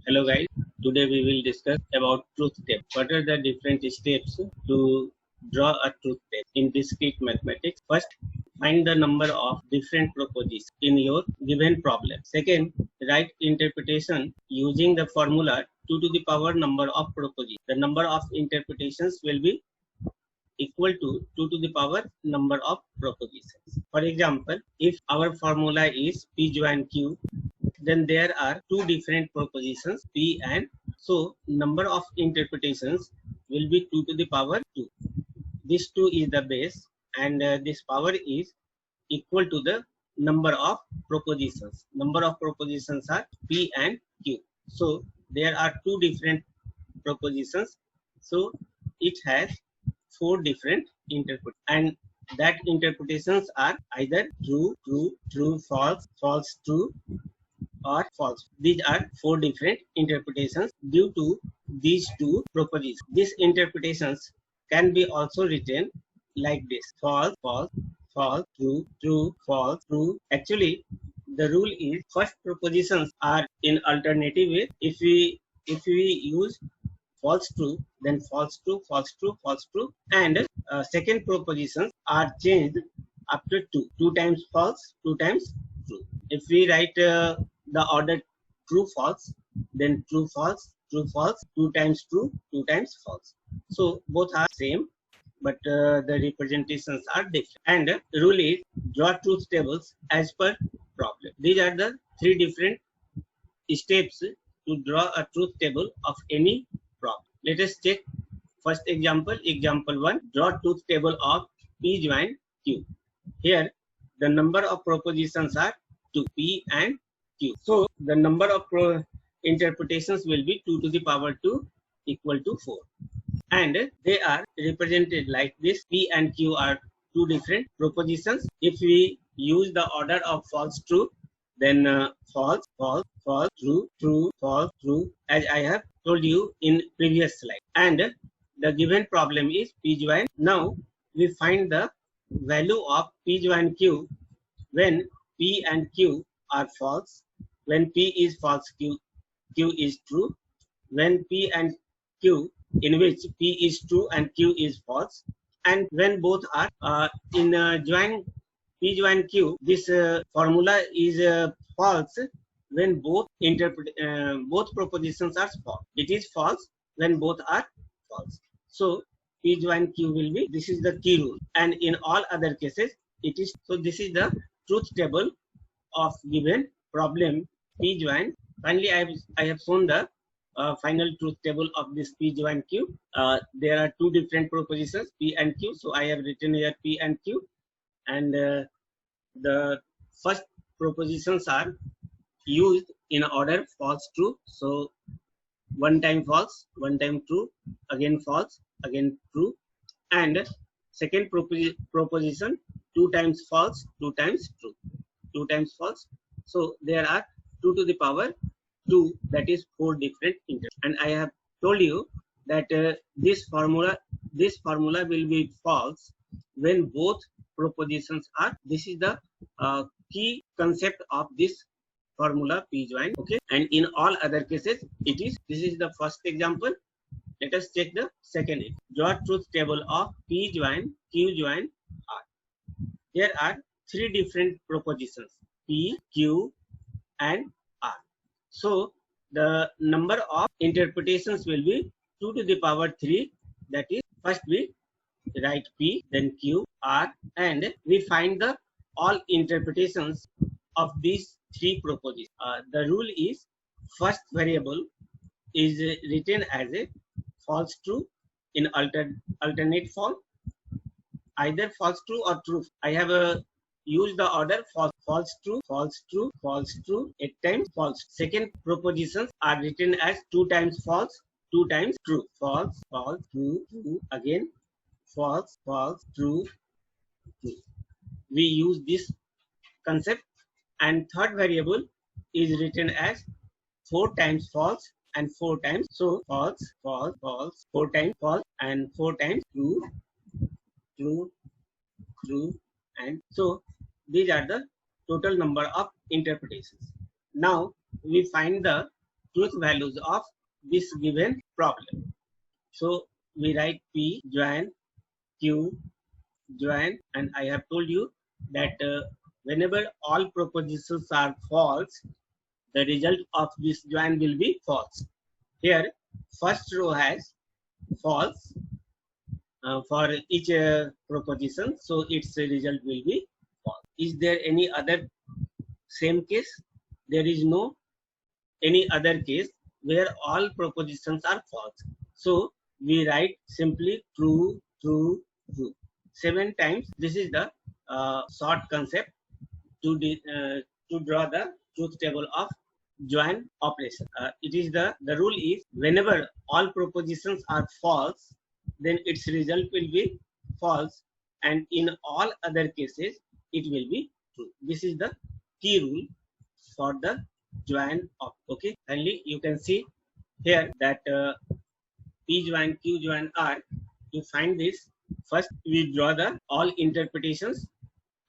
Hello guys, today we will discuss about truth table. What are the different steps to draw a truth table in discrete mathematics? First, find the number of different propositions in your given problem. Second, write interpretation using the formula 2 to the power number of propositions. The number of interpretations will be equal to 2 to the power number of propositions. For example, if our formula is P join Q, then there are two different propositions P and so number of interpretations will be 2 to the power 2. This 2 is the base and this power is equal to the number of propositions. Number of propositions are P and Q. So there are two different propositions. So it has four different interpretations and that interpretations are either true, true, true, false, false, true, or false. These are four different interpretations due to these two propositions. These interpretations can be also written like this: false, false, false, true, true, false, true. Actually, the rule is first propositions are in alternative way. If we use false true, then false true, false true, false true, and second propositions are changed after two. Two times false, two times true. If we write the order true false, then true false, true false, two times true, two times false. So both are same, but the representations are different. And rule is draw truth tables as per problem. These are the three different steps to draw a truth table of any problem. Let us check first example. Example 1. Draw truth table of P join Q. Here the number of propositions are 2, P and Q. So the number of interpretations will be 2 to the power 2 equal to 4. And they are represented like this. P and Q are two different propositions. If we use the order of false true, then false, false, false, true, true, false, true, as I have told you in previous slide. And the given problem is P join. Now we find the value of P join Q when P and Q are false. When P is false, Q is true. When P and Q, in which P is true and Q is false, and when both are in join P join Q, this formula is false when both propositions are false. It is false when both are false. So P join Q will be, this is the key rule, and in all other cases it is. So this is the truth table of given problem P join. Finally, I have shown the final truth table of this P join Q. There are two different propositions P and Q, so I have written here P and Q, and the first propositions are used in order false true. So one time false, one time true, again false, again true, and second proposition two times false, two times true, two times false. So there are 2 to the power 2, that is 4 different interpretations. And I have told you that this formula will be false when both propositions are. This is the key concept of this formula P join. Okay, and in all other cases it is. This is the first example. Let us check the second. Draw truth table of P join Q join R. Here are three different propositions P, Q, and R. So the number of interpretations will be 2 to the power 3. That is, first we write P, then Q, R, and we find the all interpretations of these three propositions. The rule is first variable is written as a false true in alternate form, either false true or true. I have used the order false, false true, false true, false true, 8 times false. Second propositions are written as 2 times false, 2 times true. False, false, true, true, again false, false, true, true. We use this concept. And third variable is written as 4 times false and 4 times. So false, false, false, 4 times false and 4 times true, true, true, and so these are the total number of interpretations. Now we find the truth values of this given problem. So we write P join Q join, and I have told you that whenever all propositions are false, the result of this join will be false. Here, first row has false for each proposition, so its result will be false. Is there any other same case? There is no any other case where all propositions are false. So we write simply true, true, true 7 times. This is the short concept to draw the truth table of join operation. It is the rule is whenever all propositions are false, then its result will be false, and in all other cases it will be true. This is the key rule for the join of. Okay, finally you can see here that P join Q join R. To find this, first we draw the all interpretations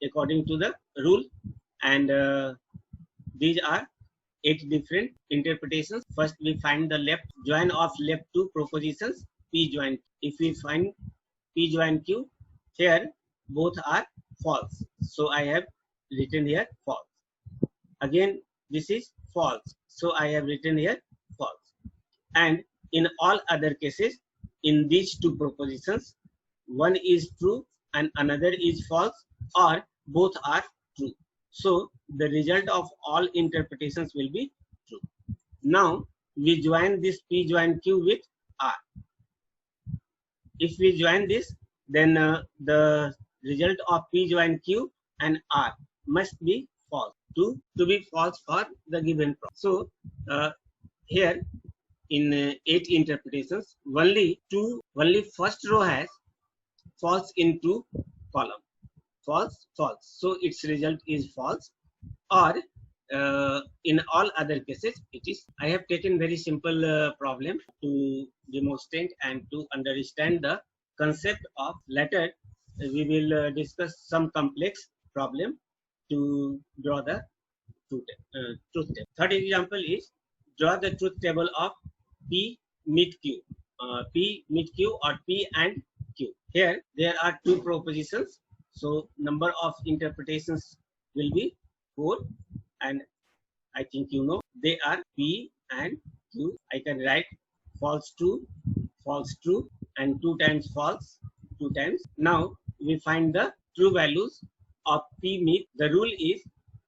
according to the rule, and these are 8 different interpretations. First we find the left join of left 2 propositions P join. If we find P join Q, here both are false, so I have written here false. Again this is false, so I have written here false. And in all other cases, in these 2 propositions, one is true and another is false, or both are true. So the result of all interpretations will be true. Now we join this P join Q with R. If we join this, then the result of P join Q and R must be false to be false for the given problem. So here in 8 interpretations, only first row has false in 2 column. False, false. So its result is false. Or in all other cases, it is. I have taken very simple problem to demonstrate and to understand the concept of. Later we will discuss some complex problem to draw the truth table. Third example is draw the truth table of P meet Q. P meet Q or P and Q. Here there are 2 propositions, so number of interpretations will be 4, and I think you know they are P and Q. I can write false true, and 2 times false, 2 times. Now we find the true values of P meet. The rule is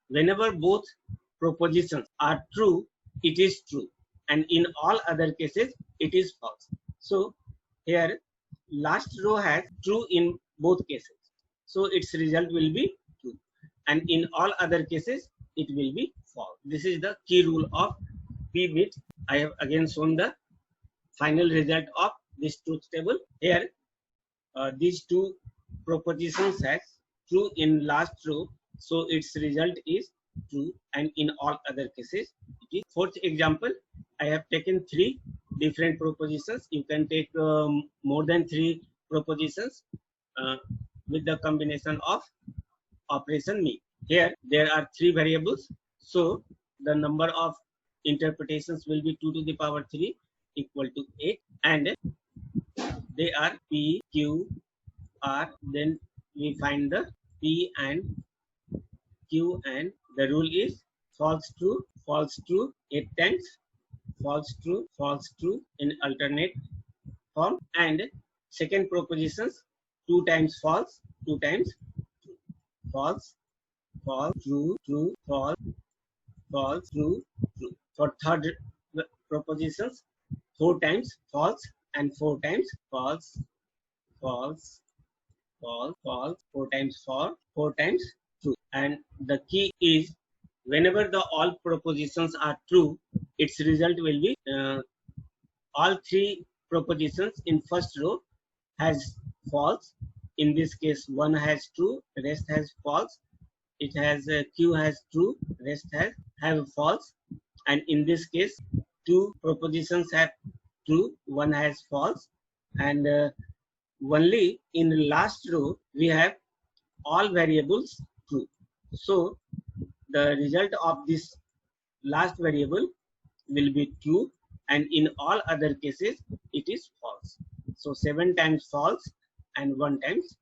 whenever both propositions are true, it is true, and in all other cases it is false. So here last row has true in both cases, so its result will be true, and in all other cases it will be false. This is the key rule of P meet. I have again shown the final result of this truth table. Here these 2 propositions has true in last row, so its result is true, and in all other cases it is. Fourth example, I have taken 3 different propositions. You can take more than 3 propositions with the combination of operation meet. Here there are 3 variables, so the number of interpretations will be 2 to the power 3 equal to 8, and they are P, Q, R. Then we find the P and Q, and the rule is false true 8 times, false true in alternate form, and second propositions 2 times false, 2 times true. False, true, false, true. For third propositions 4 times false and 4 times false, 4 times false, 4 times true. And the key is whenever the all propositions are true, its result will be all 3 propositions in first row has false. In this case, one has true, rest has false. It has Q has true, rest have false. And in this case, 2 propositions have true, one has false. And only in the last row we have all variables true. So the result of this last variable will be true, and in all other cases it is false. So 7 times false and 1 times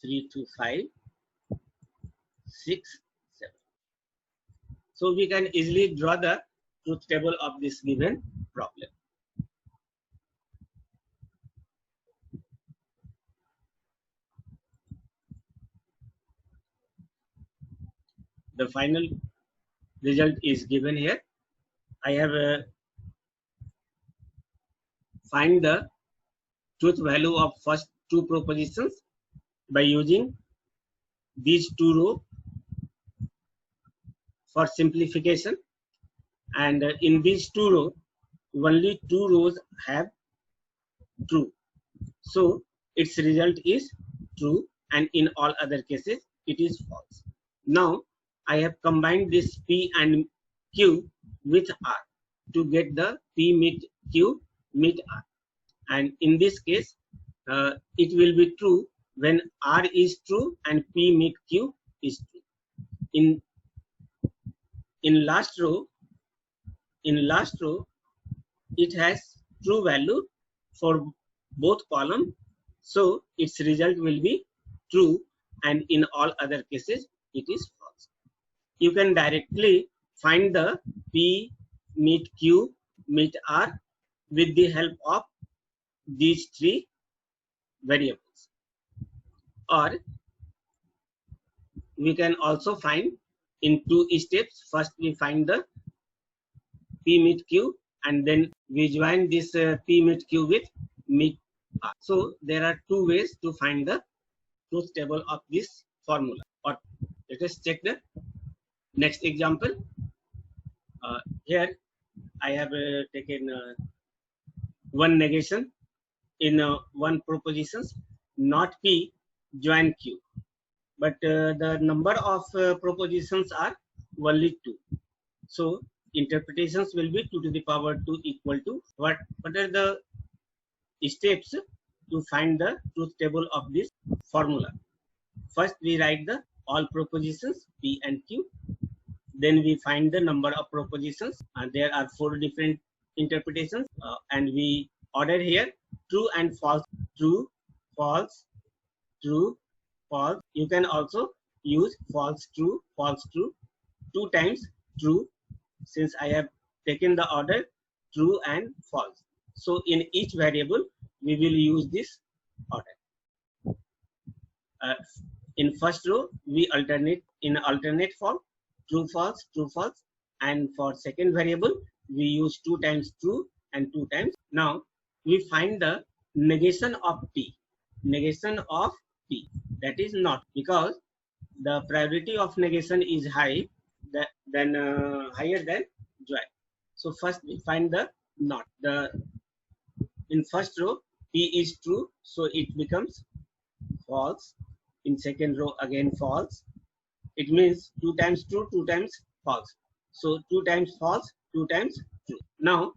3 to 5, 6, 7. So we can easily draw the truth table of this given problem. The final result is given here. I have find the truth value of first two propositions by using these two rows for simplification, and in these two rows only two rows have true, so its result is true, and in all other cases it is false. Now I have combined this P and Q with R to get the P meet Q meet R, and in this case it will be true when R is true and P meet Q is true. In last row it has true value for both columns, so its result will be true, and in all other cases it is false. You can directly find the P meet Q meet R with the help of these three variables, or we can also find in two steps. First we find the P meet Q, and then we join this P meet Q with meet R. So there are two ways to find the truth table of this formula. Or let us check the next example. Here I have taken one negation in one propositions, not P join Q, but the number of propositions are only 2. So interpretations will be 2 to the power 2 equal to what are the steps to find the truth table of this formula. First we write the all propositions P and Q, then we find the number of propositions, and there are 4 different interpretations, and we order here true and false, true, false, true, false. You can also use false, true, 2 times true, since I have taken the order true and false. So in each variable we will use this order. In first row we alternate in alternate form, true, false, and for second variable we use 2 times true and 2 times. Now we find the negation of P. Negation of P, that is not, because the priority of negation is high, than higher than join. So first we find the not. In first row P is true, so it becomes false. In second row again false. It means 2 times true, 2 times false. So 2 times false, 2 times true. Now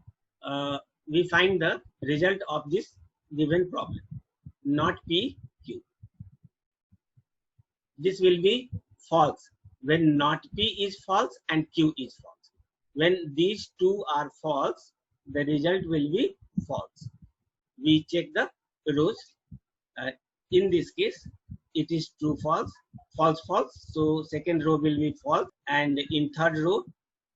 we find the result of this given problem, not P, Q. This will be false when not P is false and Q is false. When these two are false, the result will be false. We check the rows. In this case, it is true, false, false, false. So second row will be false, and in third row,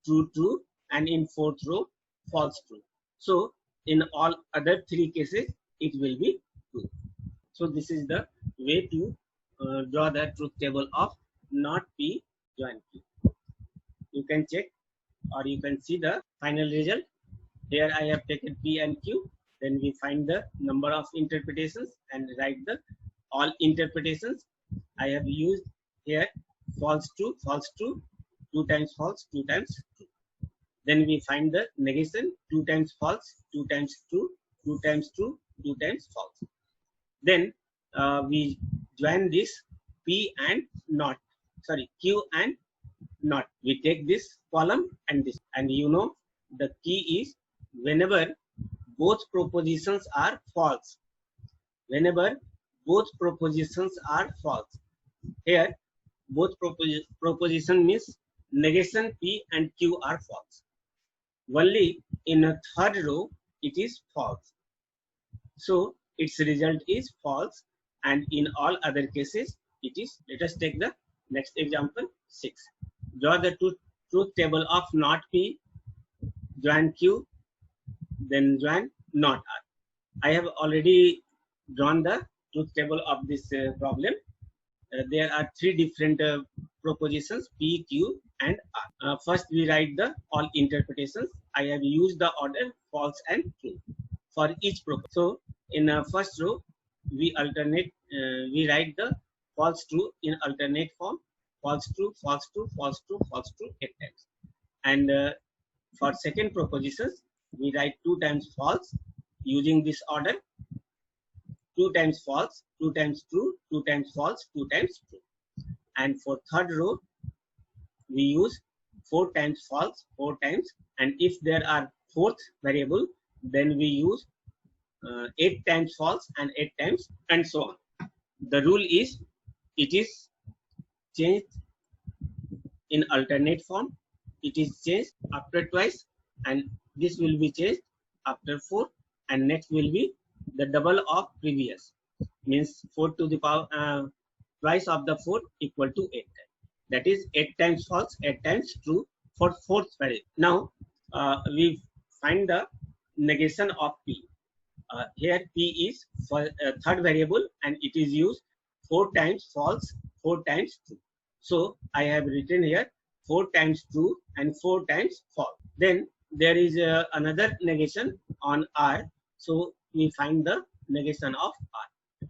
true, true, and in fourth row, false, true. So in all other 3 cases, it will be true. So this is the way to draw the truth table of not P join Q. You can check, or you can see the final result. Here I have taken P and Q. Then we find the number of interpretations and write the all interpretations. I have used here false, true, 2 times false, 2 times true. Then we find the negation, 2 times false, 2 times true, 2 times true, 2 times false. Then we join this P and not, sorry, Q and not. We take this column and this, and you know the key is whenever both propositions are false. Whenever both propositions are false, Here both proposition means negation P and Q are false. Only in a third row it is false. So its result is false, and in all other cases it is. Let us take the next example 6. Draw the truth table of not P, join Q, then join not R. I have already drawn the truth table of this problem. There are three different propositions P, Q, and R. First, we write the all interpretations. I have used the order false and true for each proposition. So, in first row, we alternate. We write the false true in alternate form: false true, false true, false true, false true 8 times. And for second propositions, we write 2 times false using this order: 2 times false, 2 times true, 2 times false, 2 times true. And for third row, we use 4 times false, 4 times, and if there are fourth variable, then we use 8 times false and 8 times, and so on. The rule is it is changed in alternate form. It is changed after twice, and this will be changed after 4, and next will be the double of previous, means 4 to the power twice of the 4 equal to 8 times. That is 8 times false, 8 times true for fourth variable. Now we find the negation of P. Here P is for third variable, and it is used 4 times false, 4 times true. So I have written here 4 times true and 4 times false. Then there is another negation on R. So we find the negation of R.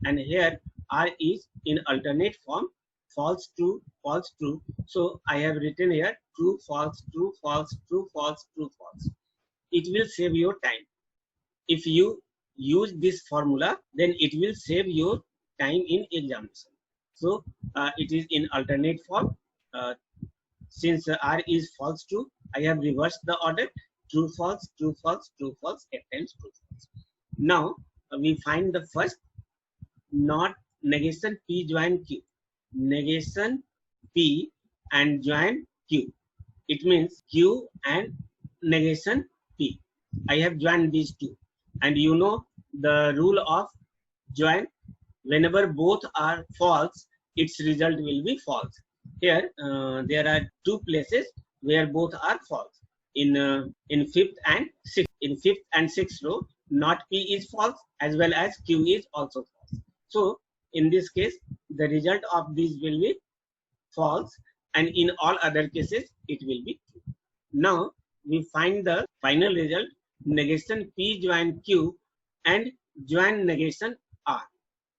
And here R is in alternate form: false, true, false, true. So I have written here true, false, true, false, true, false, true, false. It will save your time. If you use this formula, then it will save your time in examination. So it is in alternate form. Since R is false, true, I have reversed the order: true, false, true, false, true, false, 8 times true, false. Now we find the first not negation P join Q. Negation P and join Q. It means Q and negation P. I have joined these two. And you know the rule of join: whenever both are false, its result will be false. Here there are two places where both are false. In fifth and sixth. In fifth and sixth row, not P is false as well as Q is also false. So in this case, the result of these will be false, and in all other cases it will be true. Now we find the final result: negation P join Q and join negation R.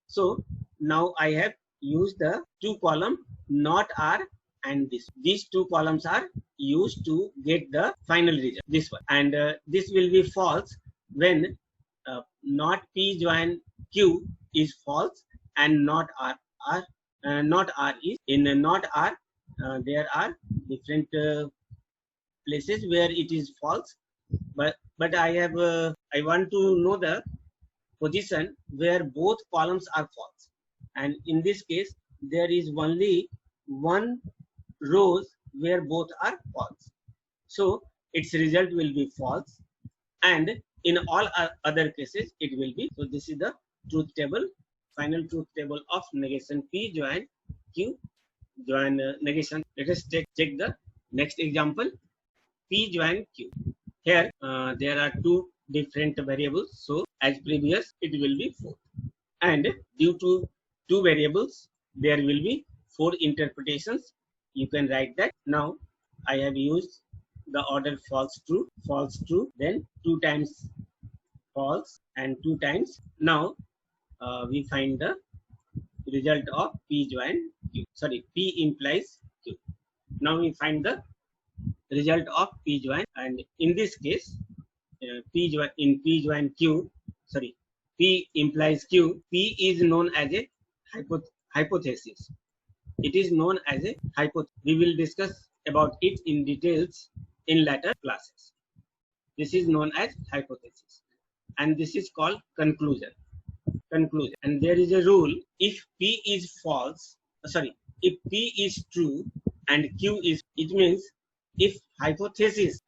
So now I have used the two column not R and this. These two columns are used to get the final result, this one. And this will be false when not P join Q is false and not R. Not R is in not R. There are different places where it is false, but I want to know the position where both columns are false, and in this case there is only one rows where both are false, so its result will be false, and in all other cases it will be. So this is the truth table, final truth table of negation P join Q join negation. Let us check the next example: P join Q. Here there are two different variables, so as previous it will be 4, and due to two variables there will be 4 interpretations. You can write that. Now I have used the order false true, then 2 times false and 2 times. Now we find the result of P join Q. Sorry, P implies Q. Now we find the result of P join, and in this case P join Q, sorry, P implies Q. P is known as a hypothesis. It is known as a hypothesis. We will discuss about it in details in later classes. This is known as hypothesis, and this is called conclusion. And there is a rule: if P is false, if P is true and Q is, it means if hypothesis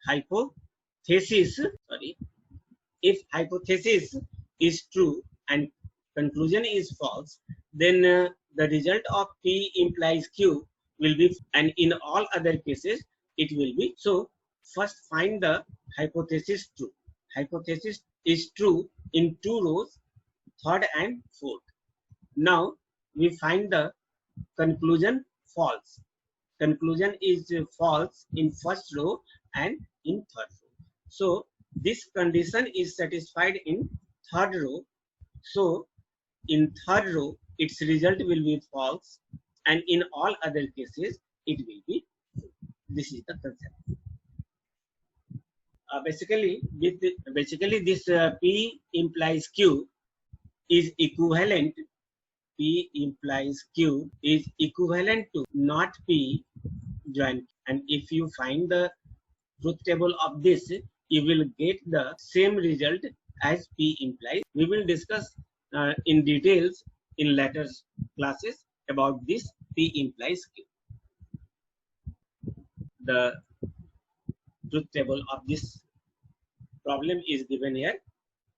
is true and conclusion is false, then the result of P implies Q will be, and in all other cases it will be. So first find the hypothesis true. Hypothesis is true in two rows, third and fourth. Now we find the conclusion false. Conclusion is false in first row and in third row. So this condition is satisfied in third row. So in third row its result will be false, and in all other cases it will be true. This is the concept. Basically this P implies Q is equivalent. P implies Q is equivalent to not P join Q. And if you find the truth table of this, you will get the same result as P implies. We will discuss in details in later classes about this P implies Q. The truth table of this problem is given here.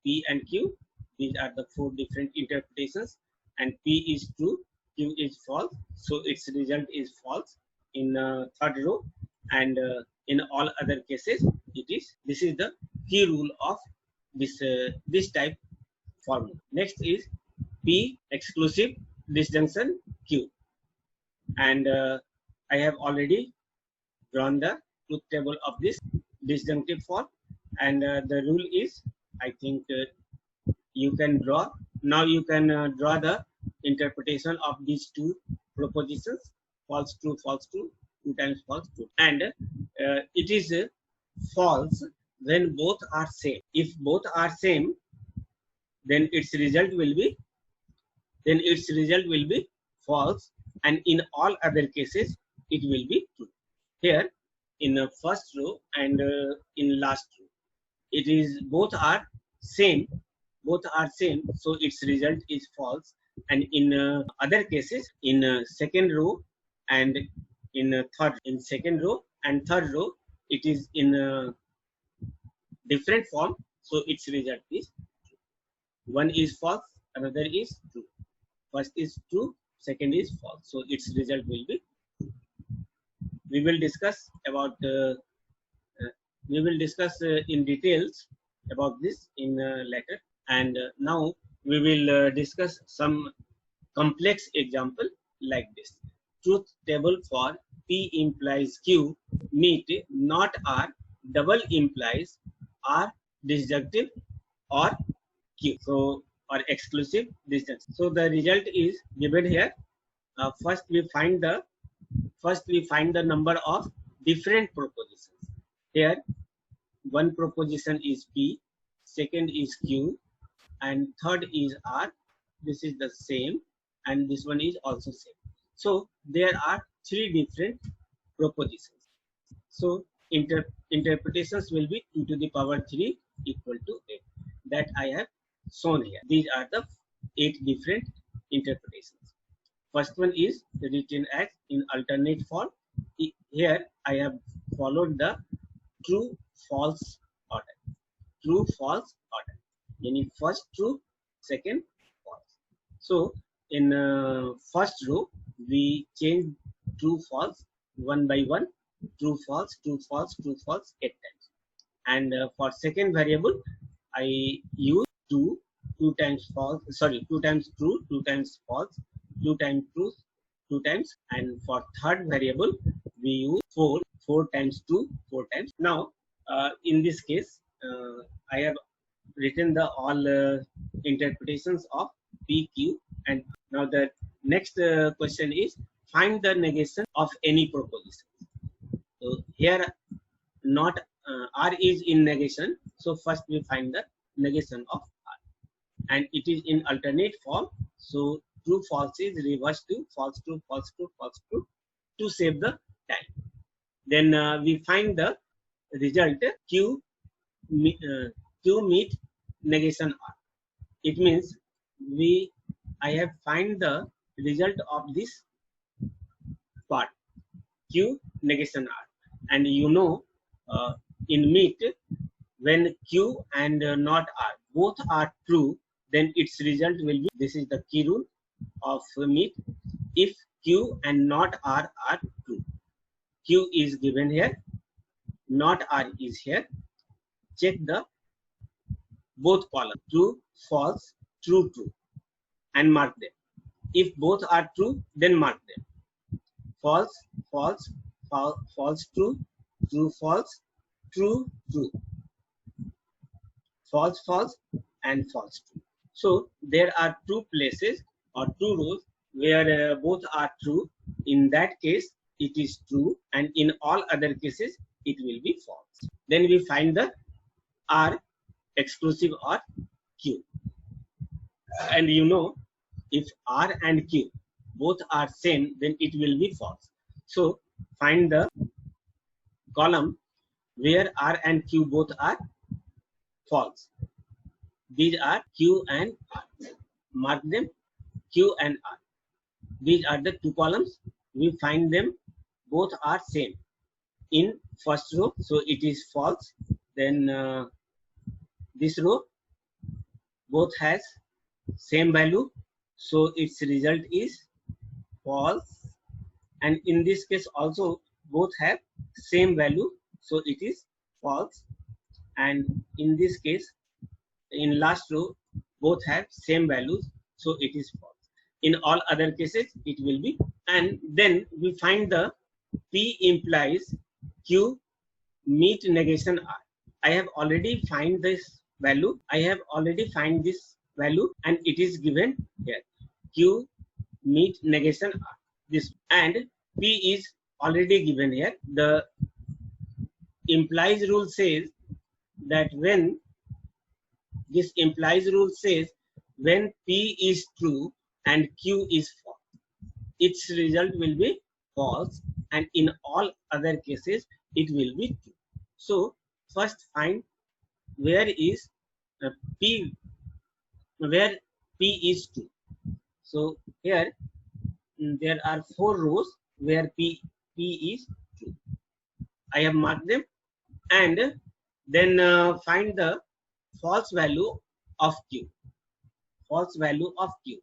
P and Q, these are the four different interpretations, and P is true, Q is false, so its result is false in third row, and in all other cases it is. This is the key rule of this type formula. Next is P exclusive disjunction Q, and I have already drawn the truth table of this disjunctive form, and the rule is, I think you can draw. Now you can draw the interpretation of these two propositions: false, true, two times false, true. And it is false when both are same. If both are same, then its result will be false, and in all other cases it will be true. Here in the first row and in last row, it is both are same, so its result is false, and in other cases, in second row and in second row and third row, it is in different form, so its result is true. One is false, another is true. First is true, second is false, so its result will be true. We will discuss about in details about this in later. And now we will discuss some complex example like this. Truth table for P implies Q meet not R, double implies R disjunctive or Q, so or exclusive disjunction. So the result is given here. First we find the number of different propositions. Here one proposition is P, second is Q, and third is R. This is the same, and this one is also same. So there are three different propositions. So interpretations will be 2 to the power 3 equal to 8. That I have shown here. These are the 8 different interpretations. First one is written as in alternate form. Here I have followed the true false order. True false order. Meaning first true, second false. So in first row we change true false one by one. True false, true false, true false 8 times. And for second variable I use 2 times false. Sorry, 2 times true, 2 times false, 2 times true, 2 times. And for third variable we use 4 times 2, 4 times. Now in this case I have written the all interpretations of PQ, and now the next question is find the negation of any proposition. So here not R is in negation, so first we find the negation of R, and it is in alternate form, so true false is reversed to false true, false true, false true to save the time. Then we find the result Q meet negation R. It means I have find the result of this part, Q negation R. And you know, in meet, when Q and not R both are true, then its result will be, this is the key rule of meet. If Q and not R are true, Q is given here, not R is here. Check the both columns, true, false, true, true, and mark them. If both are true, then mark them. False, false, false, true, true, false, true, true, false, false, and false, true. So there are two places or two rows where both are true. In that case, it is true, and in all other cases, it will be false. Then we find the R exclusive or Q. And you know, if R and Q both are same, then it will be false. So find the column where R and Q both are false. These are Q and R. Mark them, Q and R. These are the two columns. We find them both are same in first row, so it is false. Then this row both has same value, so its result is false. And in this case also both have same value, so it is false. And in this case, in last row, both have same values, so it is false. In all other cases, it will be. And then we find the P implies Q meet negation R. I have already find this value. I have already find this value, and it is given here. Q meet negation R. This, and P is already given here. The implies rule says that when this implies rule says when P is true and Q is false, its result will be false, and in all other cases it will be true. So first find where is P, where P is true. So here there are 4 rows where P is true. I have marked them, and then find the false value of Q. False value of Q.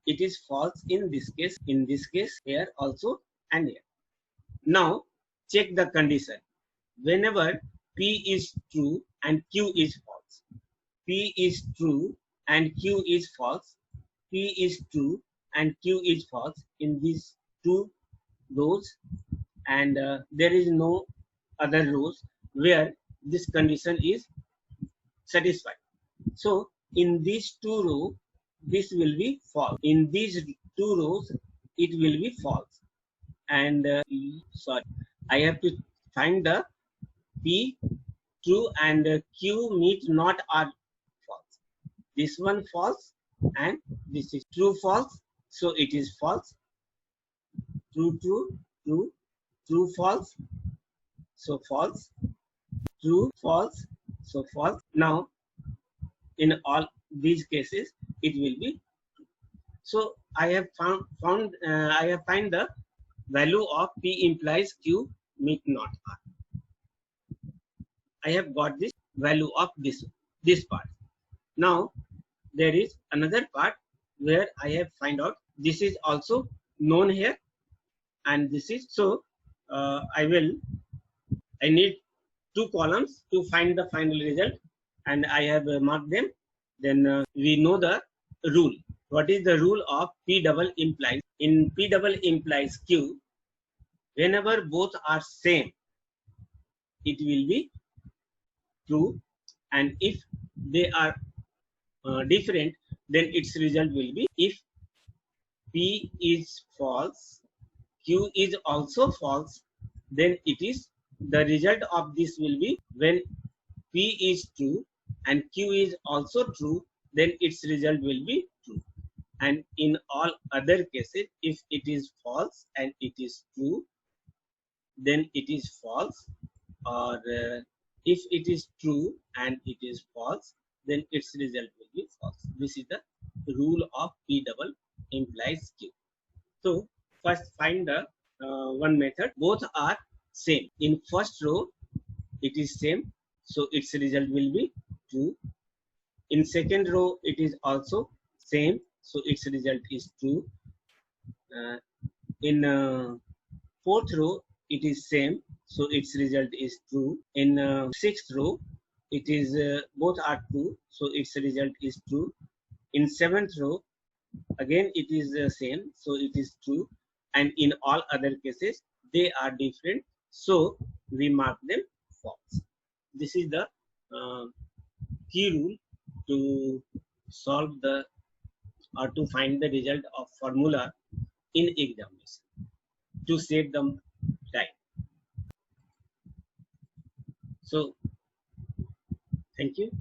It is false in this case, here also, and here. Now check the condition. Whenever P is true and Q is false, P is true and Q is false, P is true and Q is false in these 2 rows, and there is no other rows where this condition is satisfied. So in these 2 rows, this will be false. In these 2 rows, it will be false. And sorry, I have to find the P true and Q meet not R false. This one false, and this is true false, so it is false. True true, true, true false, so false. True false, so false. Now in all these cases it will be true. So I have find the value of P implies Q meet not R. I have got this value of this part. Now there is another part where I have find out this is also known here, and this is so I need 2 columns to find the final result, and I have marked them. Then we know the rule. What is the rule of P double implies? In P double implies Q, whenever both are same, it will be true, and if they are different, then its result will be, if P is false, Q is also false, then it is, the result of this will be, when P is true and Q is also true, then its result will be true. And in all other cases, if it is false and it is true, then it is false, or if it is true and it is false, then its result will be false. This is the rule of P double implies Q. So first find the one method. Both are same. In first row, it is same, so its result will be true. In second row, it is also same, so its result is true. In fourth row, it is same, so its result is true. In sixth row, it is both are true, so its result is true. In seventh row, again it is the same, so it is true. And in all other cases, they are different, so we mark them false. This is the uh, key rule to solve the or to find the result of formula in examination to save them time. So thank you.